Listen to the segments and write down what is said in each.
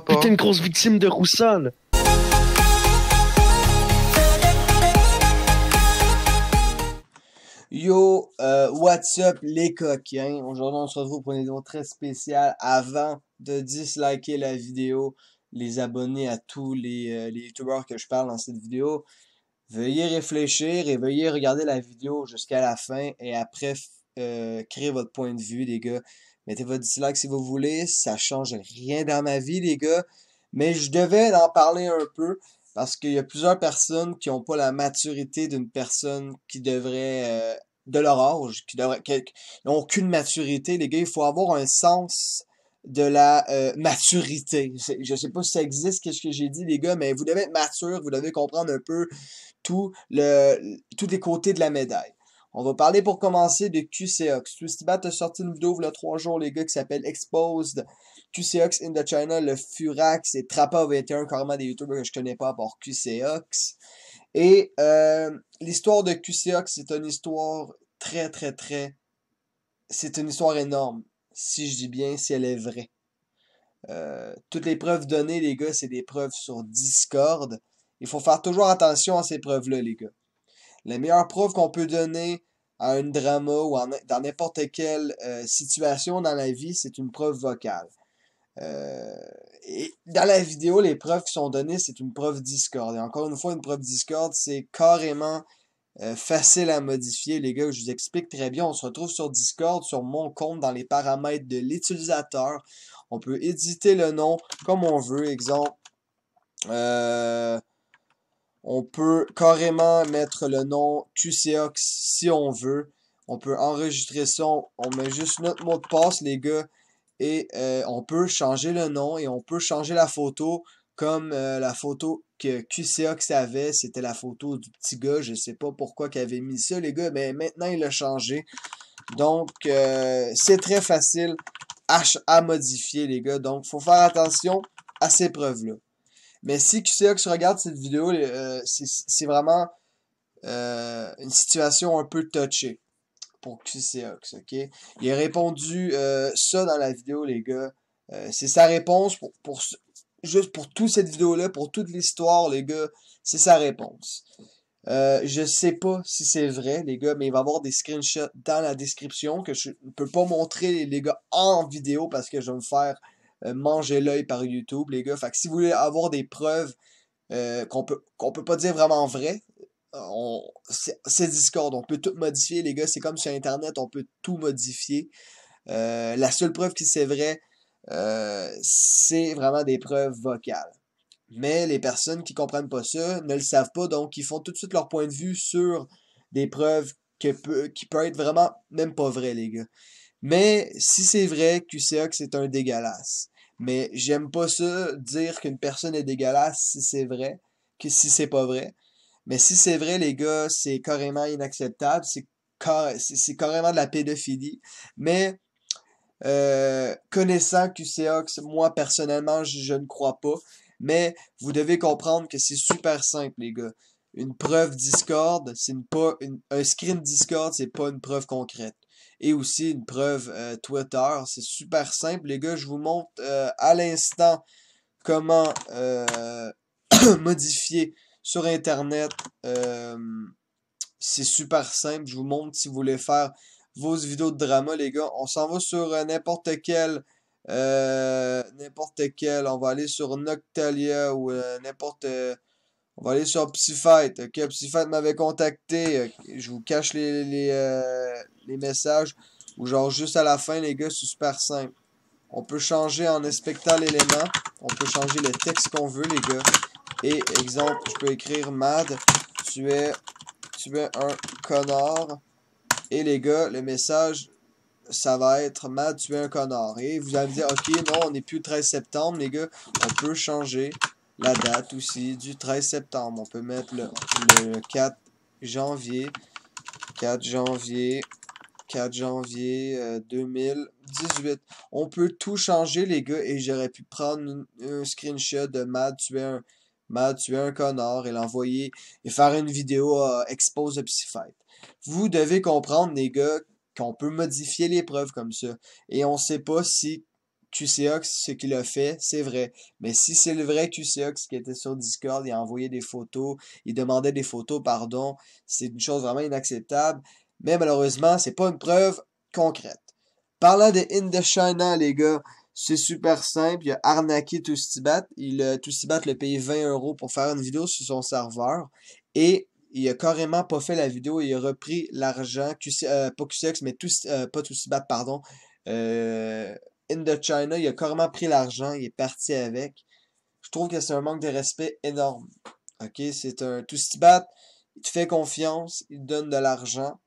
putain de grosse victime de Roussol. Yo, what's up les coquins? Aujourd'hui on se retrouve pour une vidéo très spéciale. Avant de disliker la vidéo, les abonnés à tous les youtubeurs que je parle dans cette vidéo, veuillez réfléchir et veuillez regarder la vidéo jusqu'à la fin et après créer votre point de vue les gars. Mettez votre dislike si vous voulez, ça change rien dans ma vie les gars, mais je devais en parler un peu. Parce qu'il y a plusieurs personnes qui n'ont pas la maturité d'une personne qui devrait, de leur âge, qui n'ont aucune maturité. Les gars, il faut avoir un sens de la maturité. Je sais pas si ça existe, qu'est-ce que j'ai dit, les gars, mais vous devez être mature, vous devez comprendre un peu tous les côtés de la médaille. On va parler pour commencer de QCOX. Twistybat a sorti une vidéo il y a 3 jours, les gars, qui s'appelle Exposed QCOX in the China, le Furax et Trappa 21, carrément des youtubeurs que je connais pas à part QCOX. Et l'histoire de QCOX, c'est une histoire c'est une histoire énorme. Si je dis bien, si elle est vraie. Toutes les preuves données, les gars, c'est des preuves sur Discord. Il faut faire toujours attention à ces preuves-là, les gars. La meilleure preuve qu'on peut donner à un drama ou dans n'importe quelle situation dans la vie, c'est une preuve vocale. Et dans la vidéo, les preuves qui sont données, c'est une preuve Discord. Et encore une fois, une preuve Discord, c'est carrément facile à modifier, les gars. Je vous explique très bien. On se retrouve sur Discord, sur mon compte, dans les paramètres de l'utilisateur. On peut éditer le nom comme on veut. Exemple, on peut carrément mettre le nom QCOX si on veut. On peut enregistrer ça. On met juste notre mot de passe, les gars. Et on peut changer le nom et on peut changer la photo comme la photo que QCOX avait. C'était la photo du petit gars. Je sais pas pourquoi qu'il avait mis ça, les gars. Mais maintenant, il l'a changé. Donc, c'est très facile à modifier, les gars. Donc, faut faire attention à ces preuves-là. Mais si QCOX regarde cette vidéo, c'est vraiment une situation un peu touchée pour QCOX, ok? Il a répondu ça dans la vidéo, les gars. C'est sa réponse juste pour toute cette vidéo-là, pour toute l'histoire, les gars. C'est sa réponse. Je sais pas si c'est vrai, les gars, mais il va y avoir des screenshots dans la description que je ne peux pas montrer, les gars, en vidéo parce que je vais me faire manger l'œil par YouTube, les gars. Fait que si vous voulez avoir des preuves qu'on peut pas dire vraiment vraies, c'est Discord, on peut tout modifier, les gars. C'est comme sur Internet, on peut tout modifier. La seule preuve qui c'est vrai, c'est vraiment des preuves vocales. Mais les personnes qui comprennent pas ça ne le savent pas, donc ils font tout de suite leur point de vue sur des preuves qui peut être vraiment même pas vraies, les gars. Mais si c'est vrai, QCOX c'est un dégueulasse. Mais j'aime pas ça, dire qu'une personne est dégueulasse si c'est vrai, que si c'est pas vrai. Mais si c'est vrai, les gars, c'est carrément inacceptable. C'est carrément de la pédophilie. Mais connaissant QCOX, moi personnellement, je ne crois pas. Mais vous devez comprendre que c'est super simple, les gars. Une preuve Discord, un screen Discord, c'est pas une preuve concrète. Et aussi une preuve Twitter, c'est super simple, les gars. Je vous montre à l'instant comment modifier sur Internet. C'est super simple. Je vous montre si vous voulez faire vos vidéos de drama, les gars. On s'en va sur n'importe quel. On va aller sur Noctalia ou on va aller sur Psyfight. Ok, Psyfight m'avait contacté. Je vous cache les messages. Ou genre juste à la fin, les gars, c'est super simple. On peut changer en inspectant l'élément. On peut changer le texte qu'on veut, les gars. Et exemple, je peux écrire Mad, tu es un connard. Et les gars, le message, ça va être Mad, tu es un connard. Et vous allez me dire, ok, non, on n'est plus le 13 septembre, les gars. On peut changer la date aussi du 13 septembre. On peut mettre le 4 janvier. 4 janvier. 4 janvier 2018. On peut tout changer, les gars, et j'aurais pu prendre un screenshot de Mad, tu es un connard, et l'envoyer et faire une vidéo à Expose de Psyfight. Vous devez comprendre, les gars, qu'on peut modifier les preuves comme ça. Et on sait pas si QCOX, ce qu'il a fait, c'est vrai. Mais si c'est le vrai QCOX qui était sur Discord, il a envoyé des photos, il demandait des photos, pardon, c'est une chose vraiment inacceptable. Mais malheureusement, c'est pas une preuve concrète. Parlant de Indochina, les gars, c'est super simple. Il a arnaqué Toustibat. Toustibat l'a payé 20 € pour faire une vidéo sur son serveur. Et il a carrément pas fait la vidéo. Il a repris l'argent. Pas QCX, mais pas Toustibat, pardon. Euh, Indochina, il a carrément pris l'argent. Il est parti avec. Je trouve que c'est un manque de respect énorme. Ok, c'est un Toustibat. Il te fait confiance. Il te donne de l'argent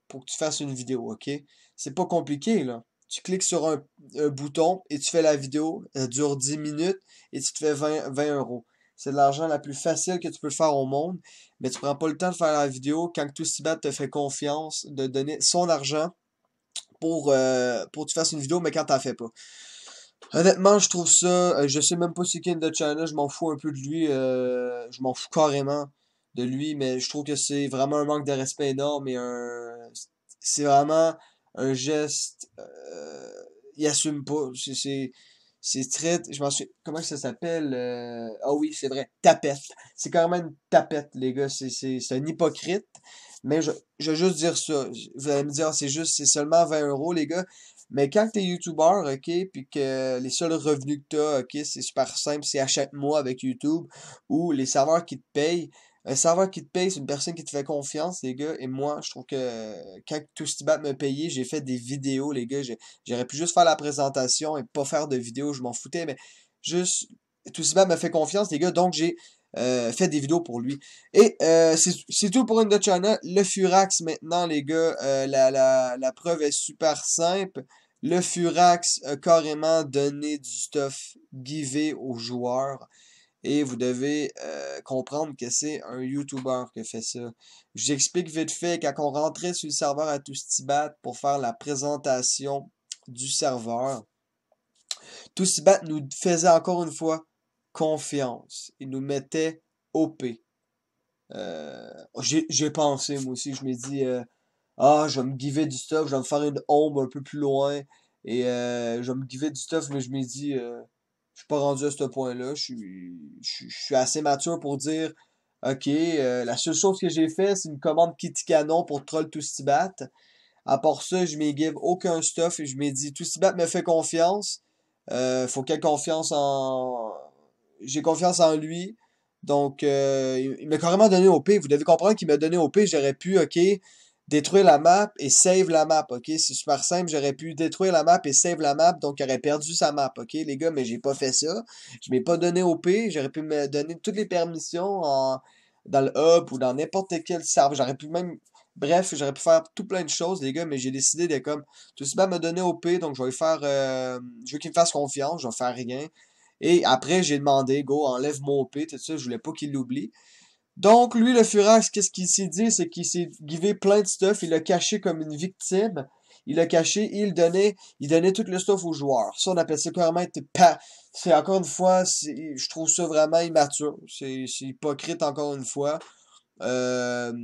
pour que tu fasses une vidéo, ok? C'est pas compliqué, là. Tu cliques sur un bouton et tu fais la vidéo. Elle dure 10 minutes et tu te fais 20 €. C'est de l'argent la plus facile que tu peux faire au monde, mais tu prends pas le temps de faire la vidéo quand Toustibat te fait confiance de donner son argent pour que tu fasses une vidéo, mais quand t'en fais pas. Honnêtement, je trouve ça. Je sais même pas c'est qui de China, je m'en fous un peu de lui. Je m'en fous carrément de lui, mais je trouve que c'est vraiment un manque de respect énorme et c'est vraiment un geste. Il assume pas. C'est très. Je m'en suis. Comment ça s'appelle? Ah oui, c'est vrai. Tapette. C'est carrément une tapette, les gars. C'est un hypocrite. Mais je vais juste dire ça. Vous allez me dire, c'est seulement 20 € les gars. Mais quand t'es YouTuber, ok, puis que les seuls revenus que t'as, ok, c'est super simple, c'est à chaque mois avec YouTube, ou les serveurs qui te payent. Un serveur qui te paye, c'est une personne qui te fait confiance, les gars. Et moi, je trouve que quand Toustibat m'a payé, j'ai fait des vidéos, les gars. J'aurais pu juste faire la présentation et pas faire de vidéos, je m'en foutais, mais juste, Toustibat m'a fait confiance, les gars, donc j'ai fait des vidéos pour lui. Et c'est tout pour Indochina. Le Furax maintenant, les gars, la preuve est super simple. Le Furax a carrément donné du stuff givé aux joueurs. Et vous devez comprendre que c'est un YouTuber qui a fait ça. Je vous explique vite fait, quand on rentrait sur le serveur à Toustibat pour faire la présentation du serveur, Toustibat nous faisait encore une fois confiance. Il nous mettait OP. J'ai pensé, moi aussi, je me dis, je vais me giver du stuff, je vais me faire une ombre un peu plus loin, et je vais me giver du stuff, mais je me dis, je suis pas rendu à ce point-là, je suis assez mature pour dire, ok, la seule chose que j'ai fait, c'est une commande Kitty Canon pour Troll Toustibat. À part ça, je m'y give aucun stuff, et je m'ai dit, Toustibat me fait confiance, faut qu'il ait confiance en... J'ai confiance en lui. Donc, il m'a carrément donné OP. Vous devez comprendre qu'il m'a donné OP. J'aurais pu, ok, détruire la map et save la map, ok? C'est super simple. J'aurais pu détruire la map et save la map. Donc, il aurait perdu sa map, ok, les gars? Mais j'ai pas fait ça. Je m'ai pas donné OP. J'aurais pu me donner toutes les permissions dans le hub ou dans n'importe quel serveur. J'aurais pu même... Bref, j'aurais pu faire tout plein de choses, les gars, mais j'ai décidé de comme... Tout ça me donner OP, donc je vais faire... je veux qu'il me fasse confiance, je vais faire rien. Et après, j'ai demandé, go, enlève mon OP, tout ça, je voulais pas qu'il l'oublie. Donc, lui, le Furax, qu'est-ce qu'il s'est dit? C'est qu'il s'est givé plein de stuff, il l'a caché comme une victime. Il l'a caché et il donnait tout le stuff aux joueurs. Ça, on appelle ça carrément être pas. C'est encore une fois, je trouve ça vraiment immature. C'est hypocrite encore une fois. Euh,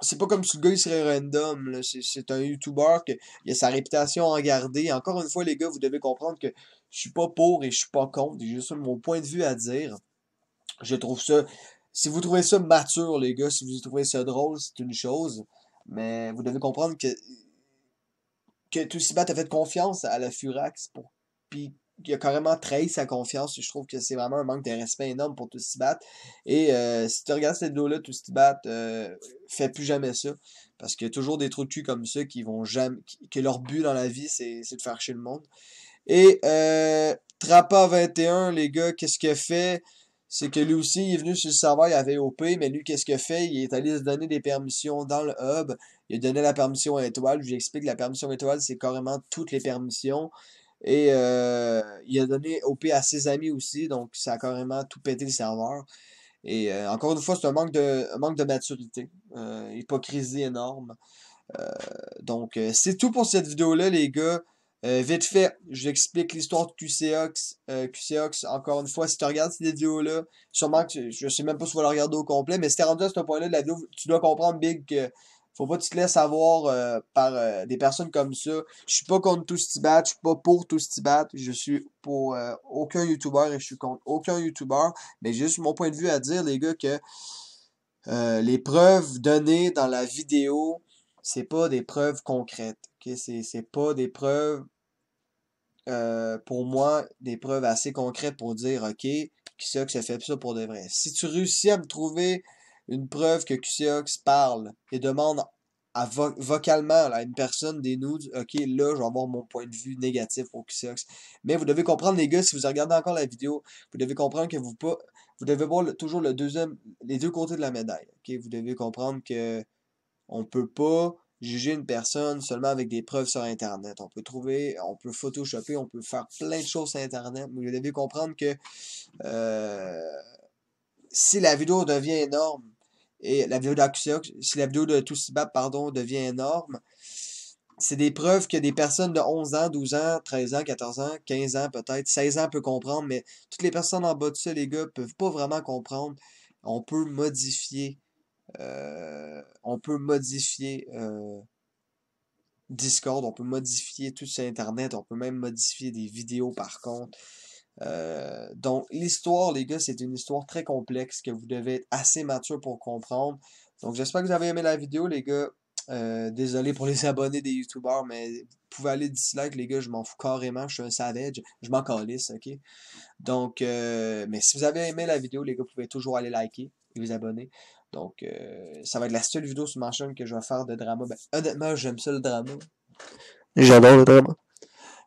c'est pas comme si le gars il serait random, là. C'est un YouTuber il a sa réputation à garder. Encore une fois, les gars, vous devez comprendre que je suis pas pour et je suis pas contre. J'ai juste mon point de vue à dire. Je trouve ça. Si vous trouvez ça mature, les gars, si vous trouvez ça drôle, c'est une chose. Mais vous devez comprendre que Toussibat a fait confiance à la Furax puis il a carrément trahi sa confiance. Je trouve que c'est vraiment un manque de respect énorme pour Toussibat. Et si tu regardes cette vidéo-là, Toussibat fait plus jamais ça. Parce qu'il y a toujours des trous de cul comme ça qui vont jamais. Que leur but dans la vie, c'est de faire chier le monde. Et Trappa 21, les gars, qu'est-ce qu'il a fait? C'est que lui aussi, il est venu sur le serveur, il avait OP, mais lui, qu'est-ce qu'il a fait? Il est allé se donner des permissions dans le hub. Il a donné la permission à étoile. Je lui explique la permission étoile, c'est carrément toutes les permissions. Et il a donné OP à ses amis aussi, donc ça a carrément tout pété le serveur. Et encore une fois, c'est un manque de maturité. Hypocrisie énorme. Donc, c'est tout pour cette vidéo-là, les gars. Vite fait, je vous explique l'histoire de QCOX. QCOX, encore une fois, si tu regardes cette vidéo-là, sûrement que je sais même pas si tu vas la regarder au complet, mais si t'es rendu à ce point-là de la vidéo, tu dois comprendre, Big, que Faut pas que tu te laisses avoir par des personnes comme ça. Je suis pas contre Toustibat, je suis pas pour Toustibat, je suis pour aucun YouTuber et je suis contre aucun YouTuber. Mais j'ai juste mon point de vue à dire, les gars, que les preuves données dans la vidéo, c'est pas des preuves concrètes. Ok? C'est pas des preuves, pour moi, des preuves assez concrètes pour dire, ok, QCOX a fait ça pour de vrai. Si tu réussis à me trouver une preuve que QCOX parle et demande vocalement là, à une personne des nudes, ok, là, je vais avoir mon point de vue négatif pour QCOX. Mais vous devez comprendre, les gars, si vous regardez encore la vidéo, vous devez comprendre que vous devez voir toujours les deux côtés de la médaille. Ok? Vous devez comprendre que on peut pas juger une personne seulement avec des preuves sur Internet. On peut photoshopper, on peut faire plein de choses sur Internet, mais vous devez comprendre que euh, si la vidéo devient énorme, et la vidéo d'Acusiox, si la vidéo de Toussibab, pardon, devient énorme, c'est des preuves que des personnes de 11 ans, 12 ans, 13 ans, 14 ans, 15 ans peut-être, 16 ans peuvent comprendre, mais toutes les personnes en bas de ça, les gars, peuvent pas vraiment comprendre. On peut modifier Discord, on peut modifier tout sur Internet, on peut même modifier des vidéos par contre. Donc l'histoire, les gars, c'est une histoire très complexe que vous devez être assez mature pour comprendre. Donc j'espère que vous avez aimé la vidéo, les gars. Désolé pour les abonnés des YouTubers, mais vous pouvez aller dislike, les gars, je m'en fous carrément, je suis un savage, je m'en calisse, ok? Donc, mais si vous avez aimé la vidéo, les gars, vous pouvez toujours aller liker et vous abonner. Donc, ça va être la seule vidéo sur ma chaîne que je vais faire de drama. Ben, honnêtement, j'aime ça le drama. J'adore le drama.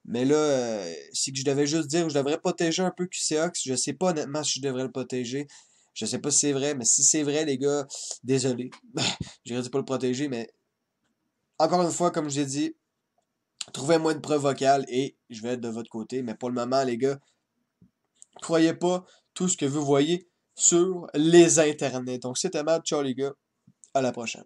Mais là, c'est que je devais juste dire, je devrais protéger un peu QCOX. Je sais pas honnêtement si je devrais le protéger. Je sais pas si c'est vrai, mais si c'est vrai, les gars, désolé. J'irais pas le protéger, mais encore une fois, comme je l'ai dit, trouvez-moi une preuve vocale et je vais être de votre côté. Mais pour le moment, les gars, croyez pas tout ce que vous voyez sur les internets. Donc c'était Matt, ciao les gars, à la prochaine.